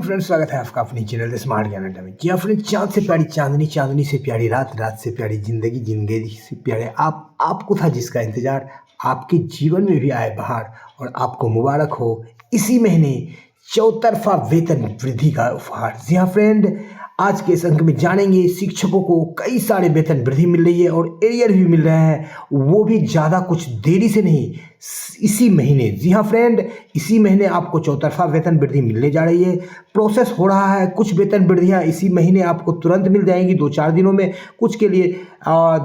Friends, स्वागत है आपका अपनी चैनल स्मार्ट ज्ञान अड्डा में। जी हाँ फ्रेंड्स, चांद से प्यारी चांदनी, चांदनी से प्यारी रात, रात से प्यारी जिंदगी, जिंदगी से प्यारे आपको था जिसका इंतजार, आपके जीवन में भी आए बहार और आपको मुबारक हो इसी महीने चौतरफा वेतन वृद्धि का उपहार। जी हाँ फ्रेंड, आज के इस अंक में जानेंगे शिक्षकों को कई सारे वेतन वृद्धि मिल रही है और एरियर भी मिल रहे हैं, वो भी ज़्यादा कुछ देरी से नहीं, इसी महीने। जी हाँ फ्रेंड, इसी महीने आपको चौतरफा वेतन वृद्धि मिलने जा रही है। प्रोसेस हो रहा है, कुछ वेतन वृद्धियाँ इसी महीने आपको तुरंत मिल जाएंगी 2-4 दिनों में, कुछ के लिए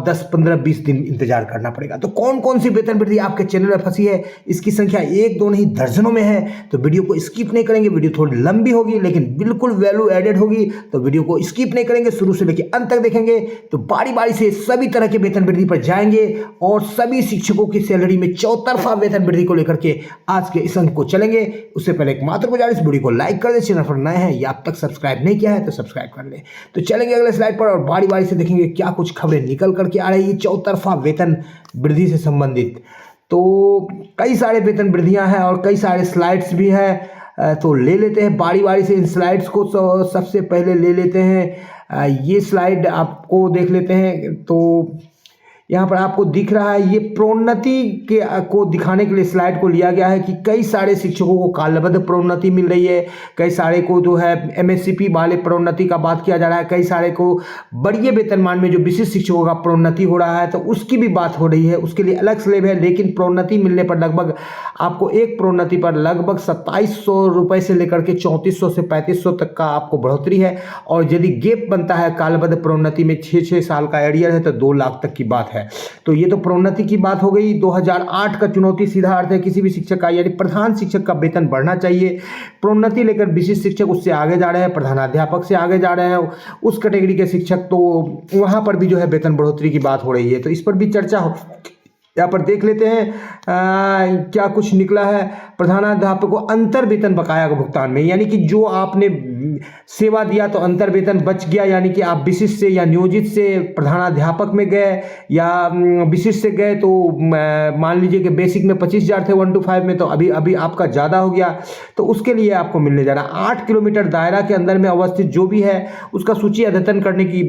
10, 15, 20 दिन इंतजार करना पड़ेगा। तो कौन कौन सी वेतन वृद्धि आपके चैनल में फंसी है, इसकी संख्या 1-2 नहीं दर्जनों में है। तो वीडियो को स्किप नहीं करेंगे, वीडियो थोड़ी लंबी होगी लेकिन बिल्कुल वैल्यू एडेड होगी, तो वीडियो को स्किप नहीं करेंगे, शुरू से लेकर अंत तक देखेंगे तो बारी बारी से सभी तरह के वेतन वृद्धि पर जाएंगे और सभी शिक्षकों की सैलरी में चौतरफा वेतन वृद्धि को लेकर के आज के इस अंक को चलेंगे। उससे पहले एक मात्र गुजारिश, वीडियो को लाइक कर दे, चैनल पर नए हैं या अब तक सब्सक्राइब नहीं किया है तो सब्सक्राइब कर ले। तो चलेंगे अगले स्लाइड पर और बारी बारी से देखेंगे क्या कुछ खबरें निकल करके आ रही है चौतरफा वेतन वृद्धि से संबंधित। तो कई सारे वेतन वृद्धियां हैं और कई सारे स्लाइड्स भी हैं, तो ले लेते हैं बारी बारी से इन स्लाइड्स को। सबसे पहले ले लेते हैं ये स्लाइड, आपको देख लेते हैं। तो यहाँ पर आपको दिख रहा है, ये प्रोन्नति को दिखाने के लिए स्लाइड को लिया गया है कि कई सारे शिक्षकों को कालबद्ध प्रोन्नति मिल रही है, कई सारे को जो है एमएससीपी वाले प्रोन्नति का बात किया जा रहा है, कई सारे को बढ़िए वेतनमान में जो विशिष्ट शिक्षकों का प्रोन्नति हो रहा है तो उसकी भी बात हो रही है, उसके लिए अलग स्लेब है। लेकिन प्रोन्नति मिलने पर लगभग आपको एक प्रोन्नति पर लगभग 2700 रुपये से लेकर के 3400 से 3500 तक का आपको बढ़ोतरी है। और यदि गेप बनता है कालबद्ध प्रोन्नति में 6 साल का एरियर है तो 2 लाख तक की बात है। तो ये तो प्रोन्नति की बात हो गई। 2008 का चुनौती सीधा अर्थ है किसी भी शिक्षक का, यानी प्रधान शिक्षक का वेतन बढ़ना चाहिए। प्रोन्नति लेकर विशिष्ट शिक्षक उससे आगे जा रहे हैं, प्रधानाध्यापक से आगे जा रहे हैं, उस कैटेगरी के शिक्षक, तो वहां पर भी जो है वेतन बढ़ोतरी की बात हो रही है। तो इस पर भी चर्चा हो, यहाँ पर देख लेते हैं क्या कुछ निकला है। प्रधानाध्यापक को अंतर वेतन बकाया का भुगतान में, यानी कि जो आपने सेवा दिया तो अंतर वेतन बच गया, यानी कि आप विशिष्ट से या नियोजित से प्रधानाध्यापक में गए या विशिष्ट से गए तो मान लीजिए कि बेसिक में 25,000 थे 1 to 5 में, तो अभी आपका ज़्यादा हो गया, तो उसके लिए आपको मिलने जा रहा 8 किलोमीटर दायरा के अंदर में अवस्थित जो भी है उसका सूची अद्यतन करने की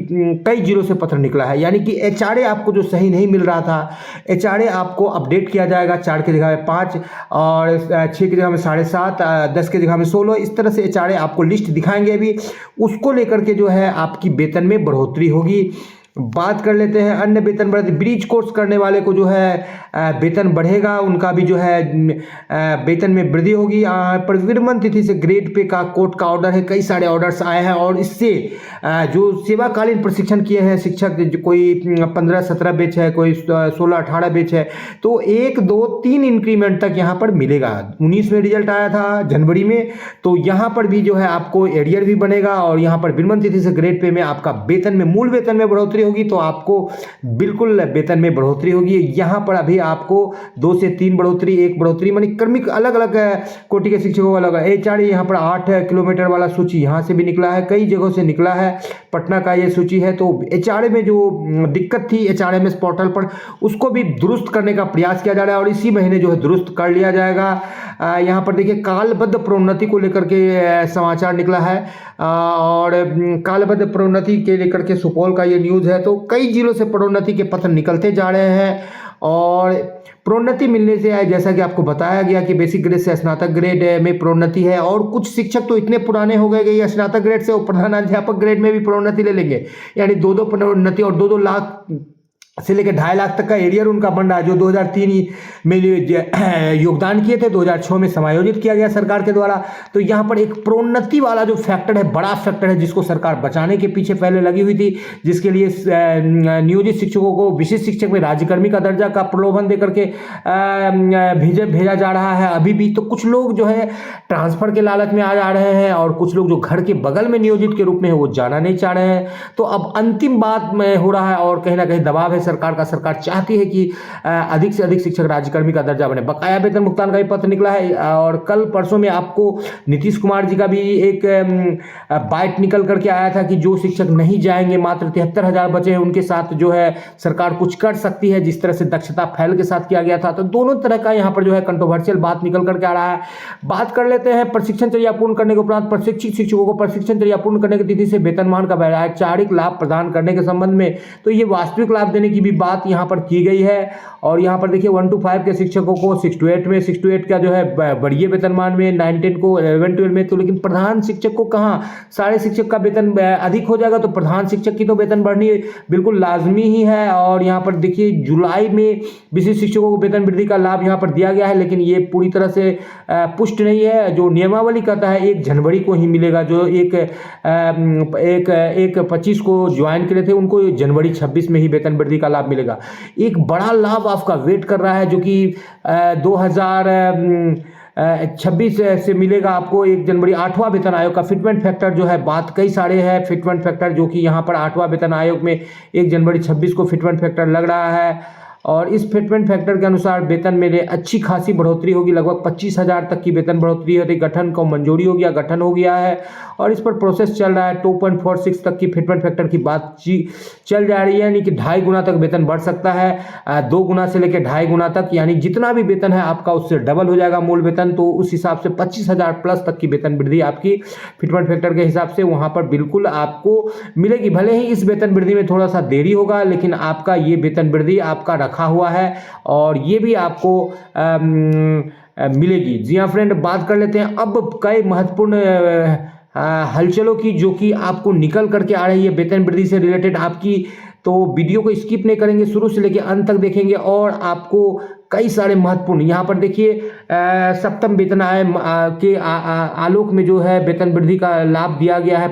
कई जिलों से पत्र निकला है। यानी कि एचआरए आपको जो सही नहीं मिल रहा था, एचआरए आपको अपडेट किया जाएगा, 4 की जगह में 5 और 6 की जगह में 7.5, 10 की जगह में 16, इस तरह से एचआरए आपको लिस्ट दिखाएंगे। अभी उसको लेकर के जो है आपकी वेतन में बढ़ोतरी होगी। बात कर लेते हैं अन्य वेतन बढ़ोतरी। ब्रिज कोर्स करने वाले को जो है वेतन बढ़ेगा, उनका भी जो है वेतन में वृद्धि होगी। परिविर्मन तिथि से ग्रेड पे का कोर्ट का ऑर्डर है, कई सारे ऑर्डर्स आए हैं और इससे जो सेवाकालीन प्रशिक्षण किए हैं शिक्षक, कोई 15-17 बैच है, कोई 16-18 बैच है, तो 1, 2, 3 इंक्रीमेंट तक यहाँ पर मिलेगा। 19 में रिजल्ट आया था जनवरी में, तो यहाँ पर भी जो है आपको एरियर भी बनेगा और यहाँ पर विर्मन तिथि से ग्रेड पे में आपका वेतन में, मूल वेतन में बढ़ोतरी होगी, तो आपको बिल्कुल वेतन में बढ़ोतरी होगी। यहाँ पर अभी आपको 2 से 3 बढ़ोतरी, 1 बढ़ोतरी, मानी क्रमिक अलग अलग कोटि के शिक्षकों का अलग है। एचआरए यहाँ पर 8 किलोमीटर वाला सूची यहाँ से भी निकला है, कई जगहों से निकला है, पटना का ये सूची है। तो एचआरए में जो दिक्कत थी एचआरएमएस पोर्टल पर, उसको भी दुरुस्त करने का प्रयास किया जा रहा है और इसी महीने जो है दुरुस्त कर लिया जाएगा। यहाँ पर देखिए कालबद्ध प्रोन्नति को लेकर के समाचार निकला है और कालबद्ध प्रोन्नति के लेकर के सुपौल का ये न्यूज़ है। तो कई जिलों से प्रोन्नति के पत्र निकलते जा रहे हैं और प्रोन्नति मिलने से, जैसा कि आपको बताया गया कि बेसिक ग्रेड से स्नातक ग्रेड में प्रोन्नति है और कुछ शिक्षक तो इतने पुराने हो गए कि स्नातक ग्रेड से वो प्रधानाध्यापक ग्रेड में भी प्रोन्नति ले लेंगे, यानी 2-2 प्रोन्नति और 2-2 लाख से लेकर 2.5 लाख तक का एरियर उनका बन रहा है। जो 2003 में योगदान किए थे, 2006 में समायोजित किया गया सरकार के द्वारा। तो यहाँ पर एक प्रोन्नति वाला जो फैक्टर है, बड़ा फैक्टर है, जिसको सरकार बचाने के पीछे पहले लगी हुई थी, जिसके लिए नियोजित शिक्षकों को विशिष्ट शिक्षक में राज्यकर्मी का दर्जा का प्रलोभन देकर के भेजा जा रहा है अभी भी। तो कुछ लोग जो है ट्रांसफर के लालच में आ जा रहे हैं और कुछ लोग जो घर के बगल में नियोजित के रूप में है वो जाना नहीं चाह रहे हैं। तो अब अंतिम बात में हो रहा है और कहीं ना कहीं दबाव है सरकार का। सरकार चाहती है कि अधिक से अधिक शिक्षक राज्यकर्मी का दर्जा बने। बकाया वेतन भुगतान का भी पत्र निकला है और कल परसों में आपको नीतीश कुमार जी का भी एक बाइट निकल करके आया था कि जो शिक्षक नहीं जाएंगे, मात्र 73,000 बचे हैं, उनके साथ जो है सरकार कुछ कर सकती है, जिस तरह से दक्षता फैल के साथ किया गया था। तो दोनों तरह का यहाँ पर जो है कंट्रोवर्शियल बात निकल करके आ रहा है। बात कर लेते हैं प्रशिक्षण चर्या पूर्ण करने के उपरांत प्रशिक्षित शिक्षकों को प्रशिक्षण चर्या पूर्ण करने की तिथि से वेतनमान का वैचारिक लाभ प्रदान करने के संबंध में तो ये वास्तविक लाभ देने की भी बात यहाँ पर की गई है। और यहाँ पर देखिए 1 to 5 के शिक्षकों को 6 to 8 में, 6 to 8 का जो है बढ़िए वेतनमान में, 9-10 को 11-12 में। तो लेकिन प्रधान शिक्षक को कहाँ, सारे शिक्षक का वेतन अधिक हो जाएगा, तो प्रधान शिक्षक की तो वेतन बढ़नी बिल्कुल लाजमी ही है। और यहाँ पर देखिए जुलाई में विशिष्ट शिक्षकों को वेतन वृद्धि का लाभ यहाँ पर दिया गया है, लेकिन ये पूरी तरह से पुष्ट नहीं है। जो नियमावली कहता है 1 जनवरी को ही मिलेगा। जो एक 25 को ज्वाइन करे थे उनको जनवरी 26 में ही वेतन वृद्धि का लाभ मिलेगा। एक बड़ा लाभ आपका वेट कर रहा है जो कि 2026 से मिलेगा आपको 1 जनवरी। 8वां वेतन आयोग का फिटमेंट फैक्टर जो है, बात कई सारे है फिटमेंट फैक्टर, जो कि यहाँ पर 8वां वेतन आयोग में 1 जनवरी 26 को फिटमेंट फैक्टर लग रहा है। और इस फिटमेंट फैक्टर के अनुसार वेतन में अच्छी खासी बढ़ोतरी होगी, लगभग 25,000 तक की वेतन बढ़ोतरी होती। गठन को मंजूरी हो गया, गठन हो गया है और इस पर प्रोसेस चल रहा है। 2.46 तक की फिटमेंट फैक्टर की बात चल जा रही है, यानी कि 2.5 गुना तक वेतन बढ़ सकता है। 2 गुना से लेकर 2.5 गुना तक, यानी जितना भी वेतन है आपका उससे डबल हो जाएगा मूल वेतन। तो उस हिसाब से 25,000 प्लस तक की वेतन वृद्धि आपकी फिटमेंट फैक्टर के हिसाब से वहां पर बिल्कुल आपको मिलेगी। भले ही इस वेतन वृद्धि में थोड़ा सा देरी होगा, लेकिन आपका ये वेतन वृद्धि आपका रखा हुआ है और ये भी आपको मिलेगी। जी हाँ फ्रेंड, बात कर लेते हैं अब कई महत्वपूर्ण हलचलों की, जो कि आपको निकल करके आ रही है वेतन वृद्धि से रिलेटेड आपकी। तो वीडियो को स्किप नहीं करेंगे, शुरू से लेकर अंत तक देखेंगे और आपको कई सारे महत्वपूर्ण यहाँ पर देखिए 7वें वेतन आयोग के आलोक में जो है वेतन वृद्धि का लाभ दिया गया है।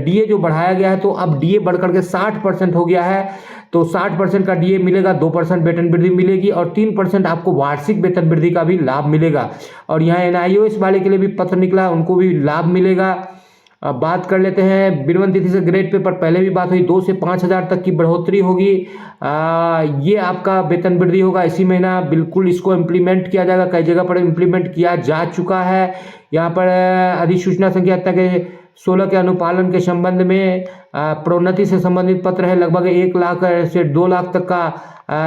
डीए जो बढ़ाया गया है, तो अब डीए बढ़कर के 60% हो गया है। तो 60% का डीए मिलेगा, 2% वेतन वृद्धि मिलेगी और 3% आपको वार्षिक वेतन वृद्धि का भी लाभ मिलेगा। और यहाँ एनआईओएस वाले के लिए भी पत्र निकला, उनको भी लाभ मिलेगा। अब बात कर लेते हैं विनिमय तिथि से ग्रेड पे पर पहले भी बात हुई, 2 से 5,000 तक की बढ़ोतरी होगी। ये आपका वेतन वृद्धि होगा इसी महीना, बिल्कुल इसको इम्प्लीमेंट किया जाएगा। कई जगह पर इम्प्लीमेंट किया जा चुका है। यहाँ पर अधिसूचना संख्या 16 के अनुपालन के संबंध में प्रोन्नति से संबंधित पत्र है। लगभग 1 लाख से 2 लाख तक का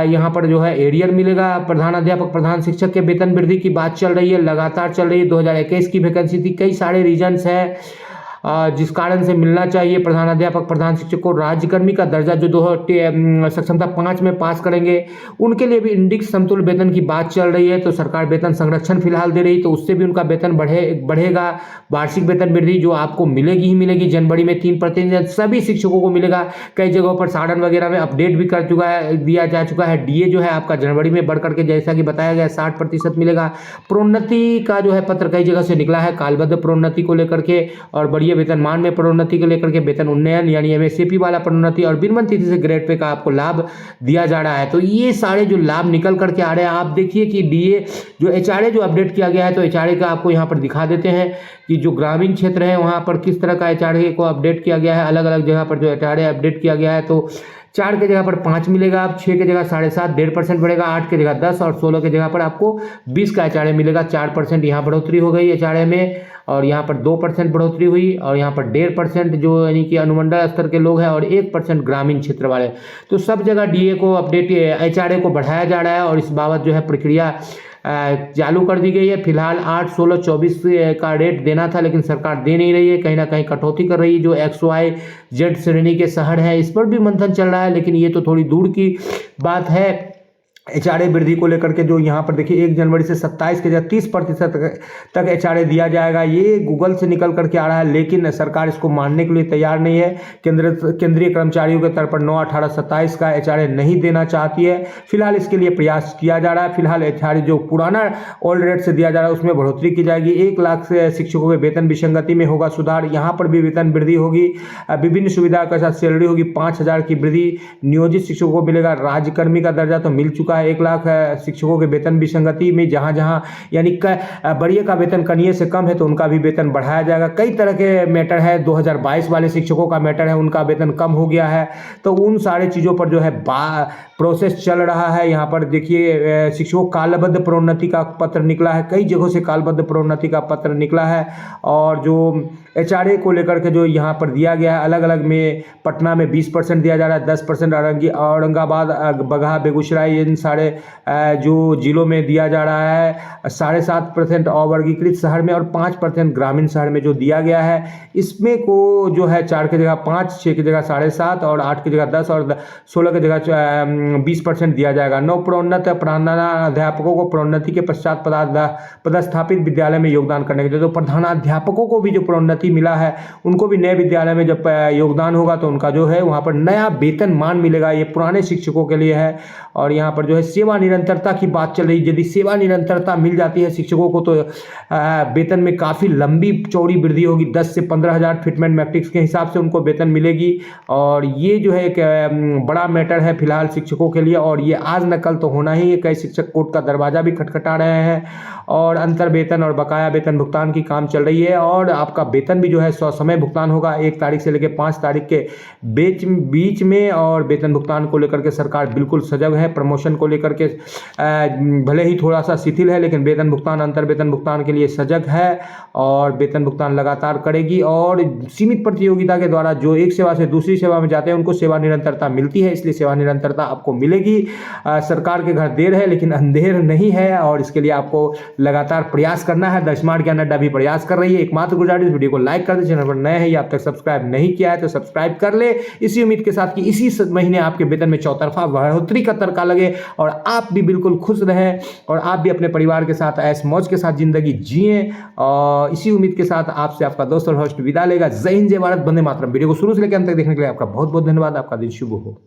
यहाँ पर जो है एरियर मिलेगा। प्रधान अध्यापक, प्रधान शिक्षक के वेतन वृद्धि की बात चल रही है, लगातार चल रही है। 2021 की वैकेंसी थी, कई सारे रीजन्स हैं जिस कारण से मिलना चाहिए। प्रधान अध्यापक, प्रधान शिक्षक को राज्यकर्मी का दर्जा जो सक्षमता 5 में पास करेंगे उनके लिए भी इंडेक्स समतुल्य वेतन की बात चल रही है। तो सरकार वेतन संरक्षण फिलहाल दे रही, तो उससे भी उनका वेतन बढ़ेगा। वार्षिक वेतन वृद्धि जो आपको मिलेगी ही मिलेगी। जनवरी में 3% सभी शिक्षकों को मिलेगा। कई जगहों पर साधन वगैरह में अपडेट भी कर चुका है, दिया जा चुका है। डीए जो है आपका जनवरी में बढ़ करके जैसा कि बताया गया 60% मिलेगा। प्रोन्नति का जो है पत्र कई जगह से निकला है, कालबद्ध प्रोन्नति को लेकर के और बढ़िया वेतनमान में प्रोन्नति को लेकर के वेतन उन्नयन यानी एमएसएपी वाला प्रोन्नति और विनिमय तिथि से ग्रेड पे का आपको लाभ दिया जा रहा है। तो ये सारे जो लाभ निकल करके आ रहे हैं, आप देखिए कि डीए जो एचआरए जो अपडेट किया गया है, तो एचआरए का आपको यहाँ पर दिखा देते हैं कि जो ग्रामीण क्षेत्र है वहाँ पर किस तरह का एचआरए को अपडेट किया गया है। अलग अलग जगह पर जो एचआरए अपडेट किया गया है, तो 4 की जगह पर 5 मिलेगा, अब 6 की जगह 7.5, 1.5% बढ़ेगा, 8 की जगह 10 और 16 की जगह पर आपको 20 का एचआरए मिलेगा। 4% यहाँ बढ़ोतरी हो गई एचआरए में और यहाँ पर 2% बढ़ोतरी हुई और यहाँ पर 1.5% जो यानी कि अनुमंडल स्तर के लोग हैं और 1% ग्रामीण क्षेत्र वाले। तो सब जगह डीए को अपडेट एचआरए को बढ़ाया जा रहा है और इस बाबत जो है प्रक्रिया चालू कर दी गई है। फिलहाल 8, 16, 24 का रेट देना था, लेकिन सरकार दे नहीं रही है, कहीं ना कहीं कटौती कर रही है। जो XYZ श्रेणी के शहर हैं इस पर भी मंथन चल रहा है, लेकिन ये तो थोड़ी दूर की बात है। एचआरए वृद्धि को लेकर के जो यहाँ पर देखिए 1 जनवरी से 27 के जगह 30% तक एचआरए दिया जाएगा। ये गूगल से निकल करके आ रहा है, लेकिन सरकार इसको मानने के लिए तैयार नहीं है। केंद्रीय कर्मचारियों के तौर पर 9, 18, 27 का एचआरए नहीं देना चाहती है। फिलहाल इसके लिए प्रयास किया जा रहा है। फिलहाल एचआरए जो पुराना ओल्ड रेट से दिया जा रहा है उसमें बढ़ोतरी की जाएगी। 1 लाख से शिक्षकों के वेतन विसंगति में होगा सुधार, यहाँ पर भी वेतन वृद्धि होगी। विभिन्न सुविधा के साथ सैलरी होगी। 5,000 की वृद्धि नियोजित शिक्षकों को मिलेगा। राज्यकर्मी का दर्जा तो मिल चुका चुका है। 1 लाख शिक्षकों के वेतन विसंगति में जहाँ यानी बढ़िया का वेतन कनिये से कम है तो उनका भी वेतन बढ़ाया जाएगा। कई तरह के मैटर है, 2022 वाले शिक्षकों का मैटर है, उनका वेतन कम हो गया है। तो उन सारे चीज़ों पर जो है प्रोसेस चल रहा है। यहाँ पर देखिए शिक्षकों कालबद्ध प्रोन्नति का पत्र निकला है, कई जगहों से कालबद्ध प्रोन्नति का पत्र निकला है। और जो HRA को लेकर के जो यहाँ पर दिया गया है, अलग अलग में पटना में 20% दिया जा रहा है, 10% औरंगाबाद, बगहा, बेगूसराय, इन सारे जो जिलों में दिया जा रहा है। 7.5% अवर्गीकृत शहर में और 5% ग्रामीण शहर में जो दिया गया है, इसमें को जो है 4 की जगह 5, 6 की जगह 7.5 और 8 की जगह 10 और 16 की जगह 20% दिया जाएगा। नव प्रोन्नत प्रधानाध्यापकों को प्रोन्नति के पश्चात पदस्थापित विद्यालय में योगदान करने के लिए, तो प्रधानाध्यापकों को भी जो प्रोन्नति मिला है उनको भी नए विद्यालय में जब योगदान होगा तो उनका जो है वहाँ पर नया वेतनमान मिलेगा। ये पुराने शिक्षकों के लिए है। और यहाँ पर जो है सेवा निरंतरता की बात चल रही है। यदि सेवा निरंतरता मिल जाती है शिक्षकों को तो वेतन में काफ़ी लंबी चौड़ी वृद्धि होगी। 10 से 15,000 फिटमेंट मैट्रिक्स के हिसाब से उनको वेतन मिलेगी। और ये जो है एक बड़ा मैटर है फिलहाल शिक्षकों के लिए, और ये आज न कल तो होना ही है। कई शिक्षक कोर्ट का दरवाजा भी खटखटा रहे हैं और अंतर वेतन और बकाया वेतन भुगतान की काम चल रही है। और आपका वेतन भी जो है समय भुगतान होगा 1 तारीख से लेकर 5 तारीख के बीच में। और वेतन भुगतान को लेकर के सरकार बिल्कुल सजग है। प्रमोशन को लेकर के भले ही थोड़ा सा शिथिल है, लेकिन वेतन भुगतान, अंतर वेतन भुगतान के लिए सजग है और वेतन भुगतान लगातार करेगी। और सीमित प्रतियोगिता के द्वारा जो एक सेवा से दूसरी सेवा में जाते हैं उनको सेवा निरंतरता मिलती है, इसलिए सेवा निरंतरता आपको मिलेगी। सरकार के घर देर है लेकिन अंधेर नहीं है, और इसके लिए आपको लगातार प्रयास करना है। द स्मार्ट ज्ञान अड्डा भी प्रयास कर रही है। एकमात्र गुजारिश, वीडियो को लाइक कर दे, चैनल पर नए हैं या अब तक सब्सक्राइब नहीं किया है तो सब्सक्राइब कर ले, इसी उम्मीद के साथ कि इसी महीने आपके वेतन में चौतरफा बढ़ोतरी का तड़का लगे और आप भी बिल्कुल खुश रहें और आप भी अपने परिवार के साथ ऐश मौज के साथ जिंदगी जिएं। और इसी उम्मीद के साथ आपसे आपका दोस्त और होस्ट विदा लेगा। जय हिंद, जय भारत, वंदे मातरम। वीडियो को शुरू से लेकर अंत तक देखने के लिए आपका बहुत बहुत धन्यवाद। आपका दिन शुभ हो।